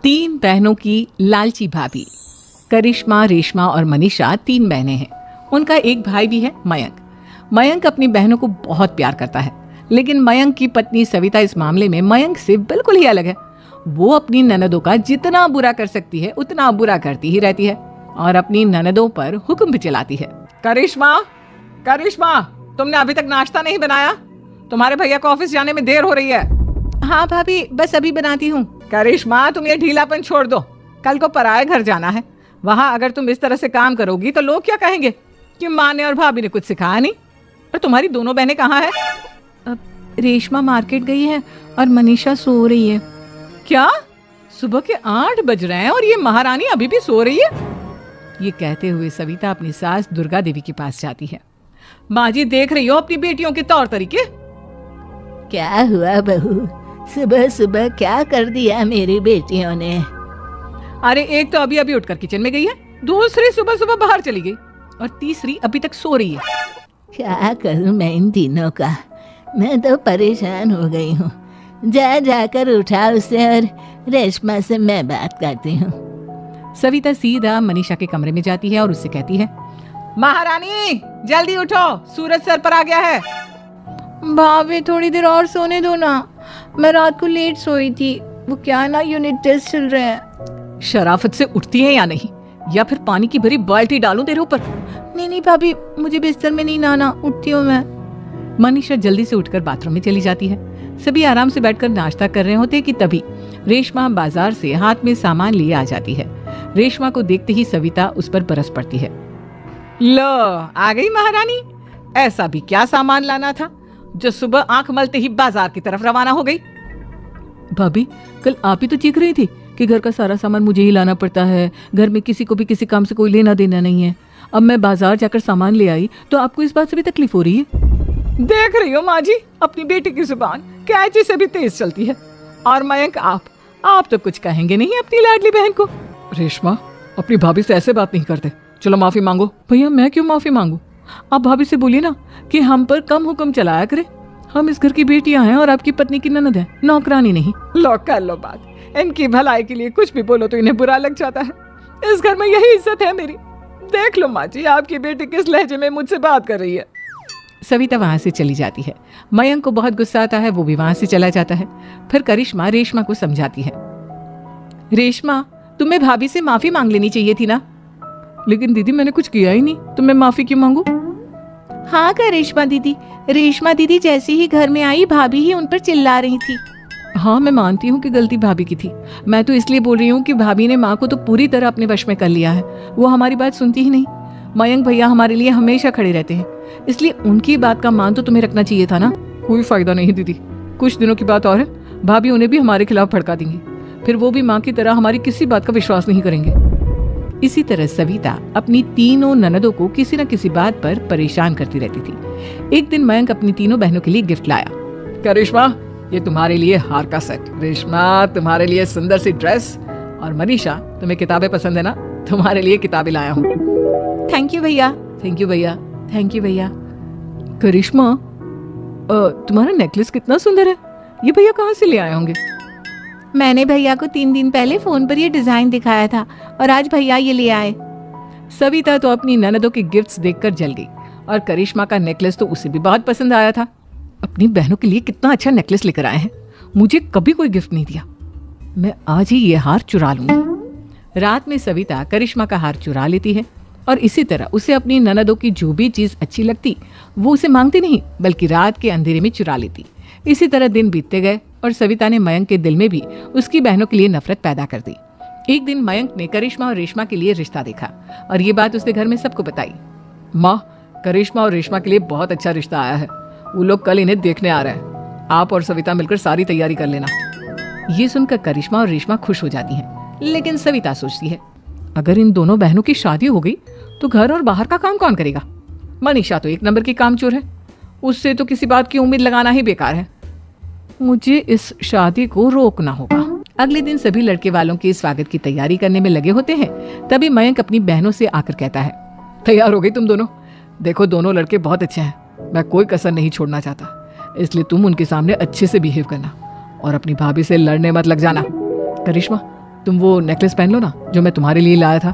तीन बहनों की लालची भाभी। करिश्मा, रेशमा और मनीषा तीन बहनें हैं। उनका एक भाई भी है, मयंक। मयंक अपनी बहनों को बहुत प्यार करता है, लेकिन मयंक की पत्नी सविता इस मामले में मयंक से बिल्कुल ही अलग है। वो अपनी ननदों का जितना बुरा कर सकती है उतना बुरा करती ही रहती है और अपनी ननदों पर हुक्म भी चलाती है। करिश्मा, करिश्मा, तुमने अभी तक नाश्ता नहीं बनाया? तुम्हारे भैया को ऑफिस जाने में देर हो रही है। हाँ भाभी, बस अभी बनाती हूँ। करिश्मा, तुम ये ढीलापन छोड़ दो। कल को पराये घर जाना है। वहाँ अगर तुम इस तरह से काम करोगी तो लोग क्या कहेंगे कि माँ ने और भाभी ने कुछ सिखाया नहीं। और तुम्हारी दोनों बहनें कहाँ है? रेशमा मार्केट गई है और मनीषा सो रही है। क्या? सुबह के 8 बज रहे हैं और ये महारानी अभी भी सो रही है? ये कहते हुए सविता अपनी सास दुर्गा देवी के पास जाती है। माँ जी, देख रही हो अपनी बेटियों के तौर तरीके? क्या हुआ बहू, सुबह सुबह क्या कर दिया मेरी बेटियों ने? अरे एक तो अभी अभी उठकर किचन में गई है, दूसरी सुबह सुबह बाहर चली गई और तीसरी अभी तक सो रही है। क्या करूं मैं इन तीनों का? मैं तो परेशान हो गई हूँ। जा जाकर उठा उसे और रेशमा से मैं बात करती हूँ। सविता सीधा मनीषा के कमरे में जाती है और उससे कहती है, महारानी जल्दी उठो, सूरज सर पर आ गया है। भाभी थोड़ी देर और सोने दो ना, मैं रात को लेट सोई थी। वो क्या है ना, यूनिट टेस्ट चल रहे हैं। शराफत से उठती है या नहीं, या फिर पानी की भरी बाल्टी डालूं तेरे ऊपर? नहीं भाभी, मुझे बिस्तर में नहीं नहाना, उठती हूँ मैं। मनीषा जल्दी से उठकर बाथरूम में चली जाती है। सभी आराम से बैठकर नाश्ता कर रहे होते कि तभी रेशमा बाजार से हाथ में सामान लिए आ जाती है। रेशमा को देखते ही सविता उस पर बरस पड़ती है। लो, आ गई महारानी। ऐसा भी क्या सामान लाना था जो सुबह आंख मलते ही बाजार की तरफ रवाना हो गई? भाभी, कल आप ही तो चीख रही थी कि घर का सारा सामान मुझे ही लाना पड़ता है, घर में किसी को भी किसी काम से कोई लेना देना नहीं है। अब मैं बाजार जाकर सामान ले आई तो आपको इस बात से भी तकलीफ हो रही है? देख रही हो माँ जी, अपनी बेटी की जुबान कैंची से भी तेज चलती है। और मयंक, आप तो कुछ कहेंगे नहीं अपनी लाडली बहन को? रेशमा, अपनी भाभी से ऐसे बात नहीं करते। चलो माफी मांगो। भैया, मैं क्यों माफी मांगू? आप भाभी से बोलिए ना कि हम पर कम हुक्म चलाया करे। हम इस घर की बेटियां हैं और आपकी पत्नी की ननद है, नौकरानी नहीं। लो कर लो बात। इनकी भलाई के लिए कुछ भी बोलो तो इन्हें बुरा लग जाता है। इस घर में यही इज्जत है मेरी। देख लो माँ जी, आपकी बेटी किस लहजे में मुझसे बात कर रही है। सविता वहां से चली जाती है। मयंक को बहुत गुस्सा आता है, वो भी वहां से चला जाता है। फिर करिश्मा रेशमा को समझाती है, रेशमा, तुम्हें भाभी से माफी मांग लेनी चाहिए थी ना। लेकिन दीदी, मैंने कुछ किया ही नहीं, तो मैं माफी क्यों मांगू? हाँ करिश्मा दीदी, रेशमा दीदी जैसे ही घर में आई, भाभी ही उन पर चिल्ला रही थी। हाँ, मैं मानती हूँ कि गलती भाभी की थी। मैं तो इसलिए बोल रही हूँ कि भाभी ने माँ को तो पूरी तरह अपने वश में कर लिया है। वो हमारी बात सुनती ही नहीं। मयंक भैया हमारे लिए हमेशा खड़े रहते हैं, इसलिए उनकी बात का मान तो तुम्हें रखना चाहिए था ना। कोई फायदा नहीं दीदी, कुछ दिनों की बात और है, भाभी उन्हें भी हमारे खिलाफ भड़का देंगी। फिर वो भी माँ की तरह हमारी किसी बात का विश्वास नहीं करेंगे। इसी तरह सविता अपनी तीनों ननदों को किसी न किसी बात पर परेशान करती रहती थी। एक दिन मयंक अपनी तीनों बहनों के लिए गिफ्ट लाया। क्या रेशमा, ये तुम्हारे लिए हार का सेट। रेशमा, तुम्हारे लिए सुंदर सी ड्रेस। और मनीषा, तुम्हें किताबें पसंद है ना, तुम्हारे लिए किताबें लाया हूँ। थैंक यू भैया। थैंक यू भैया। थैंक यू भैया। करिश्मा, तुम्हारा नेकलेस कितना सुंदर है, ये भैया कहाँ से ले आए होंगे? मैंने भैया को 3 दिन पहले फोन पर ये डिजाइन दिखाया था और आज भैया ये ले आए। सविता तो अपनी ननदों के गिफ्ट्स देखकर जल गई और करिश्मा का नेकलेस तो उसे भी बहुत पसंद आया था। अपनी बहनों के लिए कितना अच्छा नेकलेस लेकर आए हैं, मुझे कभी कोई गिफ्ट नहीं दिया। मैं आज ही ये हार चुरा लूंगी। रात में सविता करिश्मा का हार चुरा लेती है और इसी तरह उसे अपनी ननदों की जो भी चीज अच्छी लगती वो उसे मांगती नहीं, बल्कि रात के अंधेरे में चुरा लेती। इसी तरह दिन बीतते गए और सविता ने मयंक के दिल में भी उसकी बहनों के लिए नफरत पैदा कर दी। एक दिन मयंक ने करिश्मा और रेशमा के लिए रिश्ता देखा और ये बात उसने घर में सबको बताई। माँ, करिश्मा और रेशमा के लिए बहुत अच्छा रिश्ता आया है, वो लोग कल इन्हें देखने आ रहे हैं। आप और सविता मिलकर सारी तैयारी कर लेना। ये सुनकर करिश्मा और रेशमा खुश हो जाती हैं, लेकिन सविता सोचती है, अगर इन दोनों बहनों की शादी हो गई तो घर और बाहर का काम कौन करेगा? मनीषा तो 1 नंबर की कामचोर है, उससे तो किसी बात की उम्मीद लगाना ही बेकार है। मुझे इस शादी को रोकना होगा। अगले दिन सभी लड़के वालों के स्वागत की तैयारी करने में लगे होते हैं। तभी मयंक अपनी बहनों से आकर कहता है, तैयार हो गई तुम दोनों? देखो, दोनों लड़के बहुत अच्छे हैं, मैं कोई कसर नहीं छोड़ना चाहता, इसलिए तुम उनके सामने अच्छे से बिहेव करना और अपनी भाभी से लड़ने मत लग जाना। करिश्मा, तुम वो नेकलेस पहन लो ना जो मैं तुम्हारे लिए लाया था।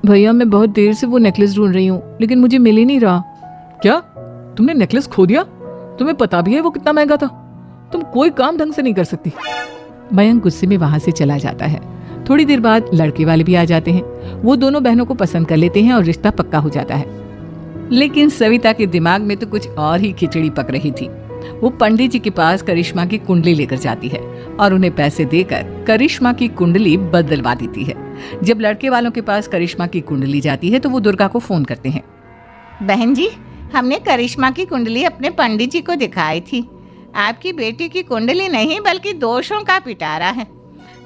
भैया मैं बहुत देर से वो नेकलेस ढूंढ रही हूँ, लेकिन मुझे मिल ही नहीं रहा। क्या तुमने नेकलेस खो दिया? तुम्हें पता भी है वो कितना महंगा था? तुम कोई काम ढंग से नहीं कर सकती। मयंक गुस्से में वहां से चला जाता है। थोड़ी देर बाद लड़के वाले भी आ जाते हैं। वो दोनों बहनों को पसंद कर लेते हैं और रिश्ता पक्का हो जाता है। लेकिन सविता के दिमाग में तो कुछ और ही खिचड़ी पक रही थी। वो पंडित जी के पास करिश्मा की कुंडली लेकर जाती है और उन्हें पैसे देकर करिश्मा की कुंडली बदलवा देती है। जब लड़के वालों के पास करिश्मा की कुंडली जाती है तो वो दुर्गा को फोन करते हैं। बहन जी, हमने करिश्मा की कुंडली अपने पंडित जी को दिखाई थी। आपकी बेटी की कुंडली नहीं बल्कि दोषों का पिटारा है।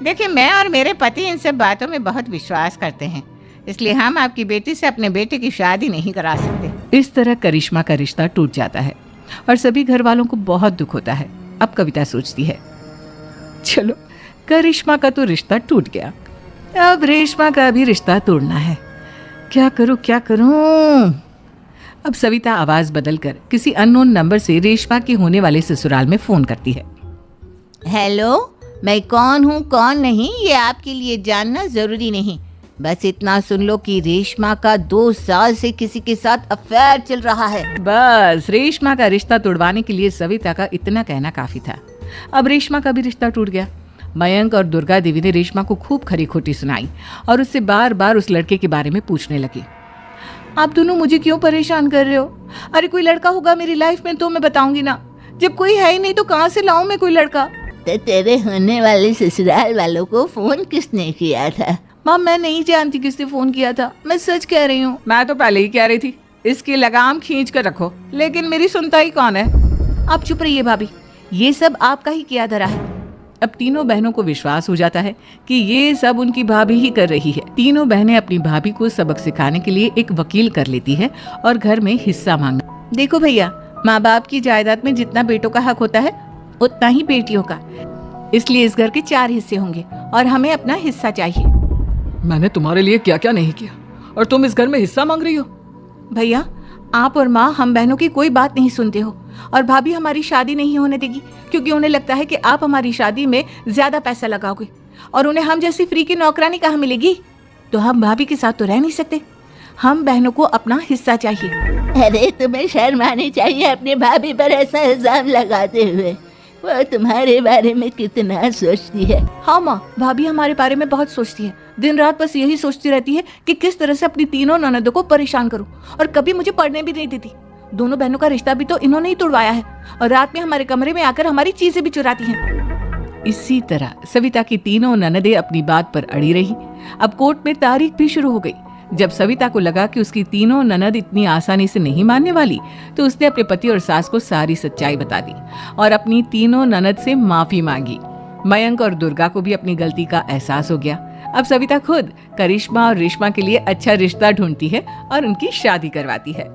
देखिए, मैं और मेरे पति इन सब बातों में बहुत विश्वास करते हैं, इसलिए हम आपकी बेटी से अपने बेटे की शादी नहीं करा सकते। इस तरह करिश्मा का रिश्ता टूट जाता है और सभी घर वालों को बहुत दुख होता है। अब कविता सोचती है, चलो करिश्मा का तो रिश्ता टूट गया, अब रेशमा का भी रिश्ता तोड़ना है। क्या करूं? अब सविता आवाज बदलकर किसी अननोन नंबर से रेशमा के होने वाले ससुराल में फोन करती है। हेलो, मैं कौन हूँ कौन नहीं ये आपके लिए जानना जरूरी नहीं। बस इतना सुन लो कि रेशमा का 2 साल से किसी के साथ अफेयर चल रहा है। बस रेशमा का रिश्ता तोड़वाने के लिए सविता का इतना कहना काफी था। अब रेशमा का भी रिश्ता टूट गया। मयंक और दुर्गा देवी ने रेशमा को खूब खरी खोटी सुनाई और उससे बार बार उस लड़के के बारे में पूछने लगी। आप दोनों मुझे क्यों परेशान कर रहे हो? अरे कोई लड़का होगा मेरी लाइफ में तो मैं बताऊंगी ना। जब कोई है ही नहीं तो कहाँ से लाऊं मैं कोई लड़का? तो तेरे होने वाले ससुराल वालों को फोन किसने किया था? माँ, मैं नहीं जानती किसने फोन किया था, मैं सच कह रही हूँ। मैं तो पहले ही कह रही थी इसकी लगाम खींच कर रखो, लेकिन मेरी सुनता ही कौन है। आप चुप रहिए भाभी, ये सब आपका ही किया धरा है। अब तीनों बहनों को विश्वास हो जाता है कि ये सब उनकी भाभी ही कर रही है। तीनों बहनें अपनी भाभी को सबक सिखाने के लिए एक वकील कर लेती है और घर में हिस्सा मांगना। देखो भैया, माँ बाप की जायदाद में जितना बेटों का हक होता है उतना ही बेटियों का, इसलिए इस घर के 4 हिस्से होंगे और हमें अपना हिस्सा चाहिए। मैंने तुम्हारे लिए क्या क्या नहीं किया और तुम इस घर में हिस्सा मांग रही हो? भैया, आप और माँ हम बहनों की कोई बात नहीं सुनते हो और भाभी हमारी शादी नहीं होने देगी क्योंकि उन्हें लगता है कि आप हमारी शादी में ज्यादा पैसा लगाओगे और उन्हें हम जैसी फ्री की नौकरानी कहाँ मिलेगी। तो हम भाभी के साथ तो रह नहीं सकते, हम बहनों को अपना हिस्सा चाहिए। अरे तुम्हें शर्म आनी चाहिए अपनी भाभी पर ऐसा इल्जाम लगाते हुए। वो तुम्हारे बारे में कितना सोचती है। हाँ माँ, भाभी हमारे बारे में बहुत सोचती है। दिन रात बस यही सोचती रहती है कि किस तरह से अपनी तीनों ननदों को परेशान करूं और कभी मुझे पढ़ने भी नहीं देती। दोनों बहनों का रिश्ता भी तो इन्होंने ही तोड़वाया है और रात में हमारे कमरे में आकर हमारी चीजें भी चुराती हैं। इसी तरह सविता की तीनों ननदें अपनी बात पर अड़ी रही। अब कोर्ट में तारीख भी शुरू हो गई। जब सविता को लगा कि उसकी तीनों ननद इतनी आसानी से नहीं मानने वाली, तो उसने अपने पति और सास को सारी सच्चाई बता दी और अपनी तीनों ननद से माफी मांगी। मयंक और दुर्गा को भी अपनी गलती का एहसास हो गया। अब सविता खुद करिश्मा और रेशमा के लिए अच्छा रिश्ता ढूंढती है और उनकी शादी करवाती है।